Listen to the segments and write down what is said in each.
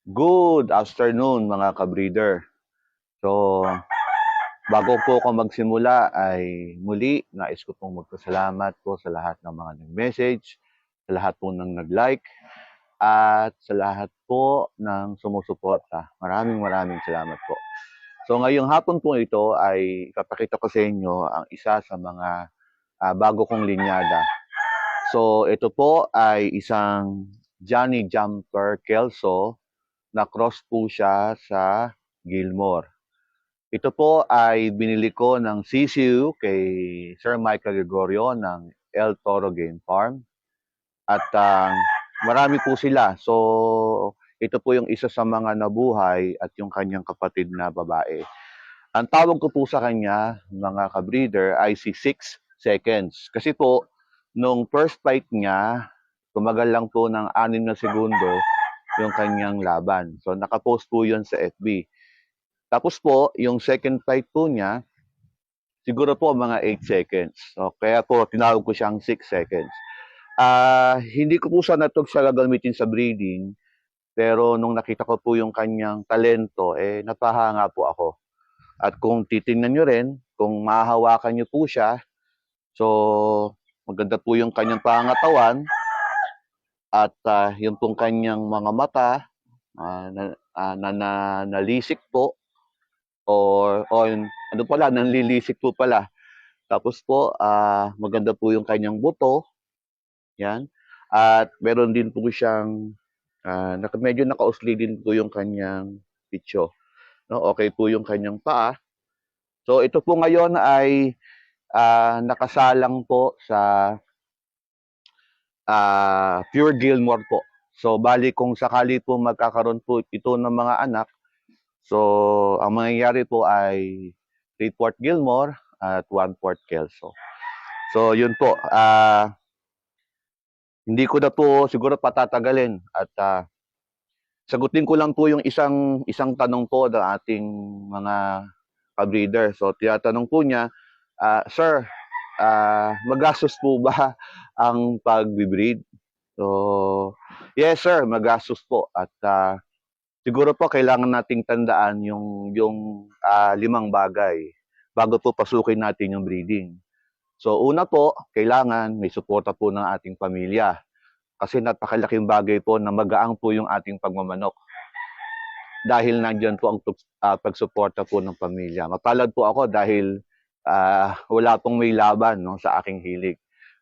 Good afternoon mga ka-breeder. So, bago po ako magsimula ay muli nais ko pong magpasalamat po sa lahat ng mga nag-message, sa lahat po ng nag-like, at sa lahat po ng sumusuporta. Maraming salamat po. So, ngayong hapon po ito ay ipapakita ko sa inyo ang isa sa mga bago kong linyada. So, ito po ay isang Johnny Jumper Kelso na cross po siya sa Gilmore. Ito po ay binili ko ng CCU kay Sir Michael Gregorio ng El Toro Game Farm. At marami po sila. So, ito po yung isa sa mga nabuhay at yung kanyang kapatid na babae. Ang tawag ko po sa kanya, mga ka-breeder, ay si 6 seconds. Kasi po, nung first fight niya, tumagal lang po ng 6 na segundo yung kanyang laban. So, nakapost po yun sa FB. Tapos po, yung second fight po niya, siguro po mga 8 seconds. So, kaya po, tinawag ko siyang 6 seconds. Hindi ko po sana ito siya gagamitin sa breeding, pero nung nakita ko po yung kanyang talento, napahanga po ako. At kung titingnan nyo rin, kung mahahawakan nyo po siya, so maganda po yung kanyang pangatawan at yung pong kanyang mga mata nalisik po or ano pala, nanlilisik po pala. Tapos po, maganda po yung kanyang buto. Yan. At meron din po siyang, medyo nakausli din po yung kanyang pitso. No? Okay po yung kanyang paa. So ito po ngayon ay nakasalang po sa Pure Gilmore po. So bali kung sakali po magkakaroon po ito ng mga anak, so ang mangyayari po ay 3/4 Gilmore at 1/4 Kelso. So yun po, hindi ko na po siguro patatagalin at sagutin ko lang po yung isang tanong po ng ating mga ka-breeder. So tinatanong po niya, Sir, magastos po ba ang pag-breed? So, yes sir, magastos po at siguro po kailangan nating tandaan yung 5 bagay bago po pasukin natin yung breeding. So una po, kailangan may suporta po ng ating pamilya kasi napakalaking bagay po na magaang po yung ating pagmamanok dahil nandiyan po ang pagsuporta po ng pamilya. Mapalad po ako dahil wala pong may laban no, sa aking hilig.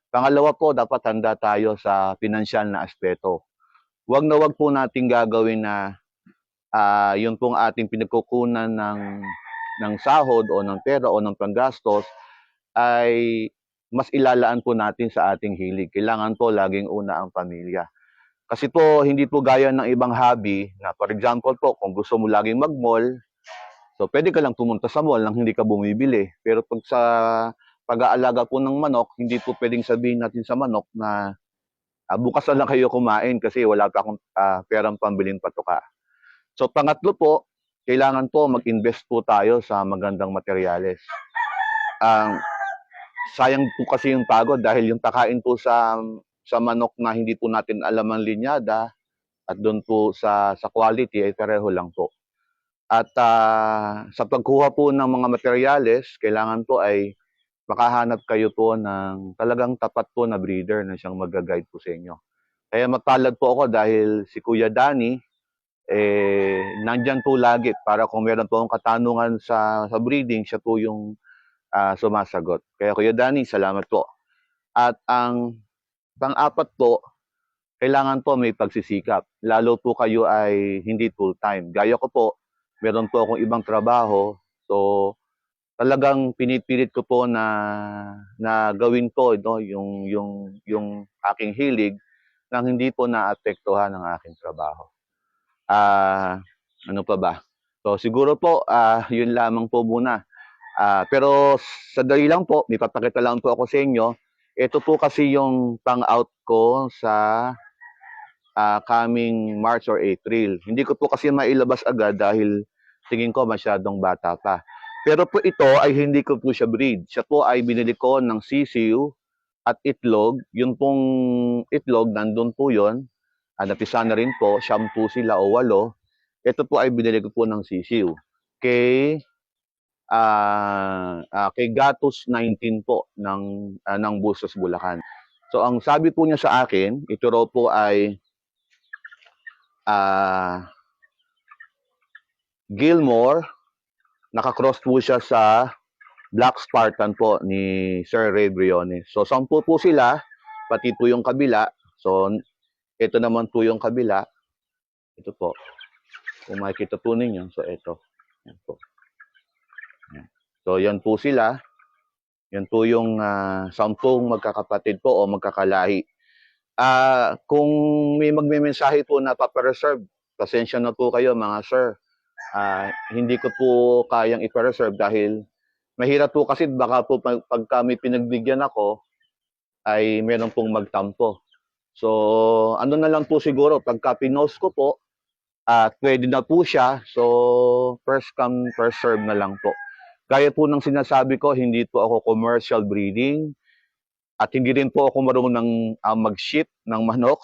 Pangalawa po, dapat handa tayo sa pinansyal na aspeto. Huwag na huwag po natin gagawin na yun pong ating pinagkukunan ng sahod o ng pera o ng panggastos ay mas ilalaan po natin sa ating hilig. Kailangan po laging una ang pamilya. Kasi po, hindi po gaya ng ibang hobby na for example po, kung gusto mo laging mag-mall, so pwede ka lang pumunta sa mall nang hindi ka bumibili. Pero pag sa pag-aalaga po ng manok, hindi po pwedeng sabihin natin sa manok na bukas na lang kayo kumain kasi wala pa akong perang pambiling patuka. So pangatlo po, kailangan po mag-invest po tayo sa magandang materyales. Sayang po kasi yung pagod dahil yung takain po sa manok na hindi po natin alam ang linyada at doon po sa quality ay pareho lang po. At sa pagkuha po ng mga materyales, kailangan po ay makahanap kayo po ng talagang tapat po na breeder na siyang mag-guide po sa inyo. Kaya mapalad po ako dahil si Kuya Danny, nandyan po lagi para kung meron po akong katanungan sa breeding, siya po yung sumasagot. Kaya Kuya Danny, salamat po. At ang pang-apat po, kailangan po may pagsisikap. Lalo po kayo ay hindi full-time. Gaya ko po, meron po akong ibang trabaho. So, talagang pinipilit ko po na gawin ko no, yung aking hilig nang hindi po naapektuhan ng aking trabaho. Ano pa ba? So, siguro po, yun lamang po muna. Pero sa dali lang po, may papakita lang po ako sa inyo. Ito po kasi yung pang-out ko sa coming March or April. Hindi ko po kasi mailabas agad dahil tingin ko masyadong bata pa. Pero po ito ay hindi ko po siya breed. Siya po ay binili ko ng sisiu at itlog. Yung pong itlog, nandun po yun. Napisa na rin po, 10 sila o 8. Ito po ay binili ko po ng sisiw kay kay Gatus 19 po ng Bustos, Bulacan. So ang sabi po niya sa akin, ito raw po ay Gilmore, nakakross po siya sa Black Spartan po ni Sir Ray Briones. So 10 po sila, pati po yung kabila. So ito naman po yung kabila. Ito po. Kung makikita po ninyo, so ito. Yan po. Yan. So yan po sila. Yan po yung 10 magkakapatid po o magkakalahi. Kung may magme-mensahe po na papareserve, pasensya na po kayo mga sir. Hindi ko po kayang ipa-reserve dahil mahirap po kasi baka po pag kami pinagbigyan ako ay meron pong magtampo. So ano na lang po siguro pagka pinost ko po at pwede na po siya, so first come first serve na lang po. Gaya po ng sinasabi ko, hindi po ako commercial breeding at hindi rin po ako marunong mag-ship ng manok.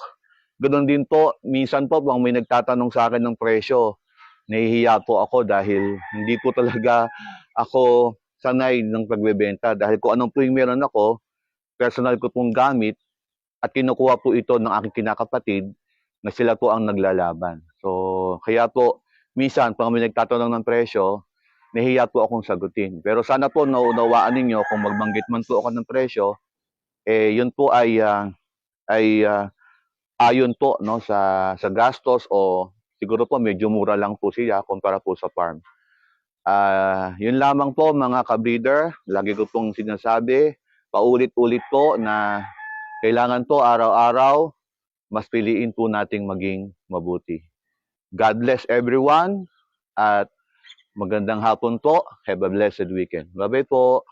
Ganoon din po, minsan po pag may nagtatanong sa akin ng presyo, nahihiya po ako dahil hindi po talaga ako sanay ng pagbebenta. Dahil kung anong po yung meron ako, personal ko pong gamit at kinukuha po ito ng aking kinakapatid na sila po ang naglalaban. So, kaya po, minsan pag may nagtatanong ng presyo, nahihiya po akong sagutin. Pero sana po naunawaan ninyo kung magbanggit man po ako ng presyo, yun po ay ayon po no sa gastos o siguro po medyo mura lang po siya kumpara po sa farm. Yun lamang po mga ka-breeder, lagi ko pong sinasabi, paulit-ulit po na kailangan po araw-araw mas piliin po nating maging mabuti. God bless everyone at magandang hapon po. Have a blessed weekend. Bye-bye po.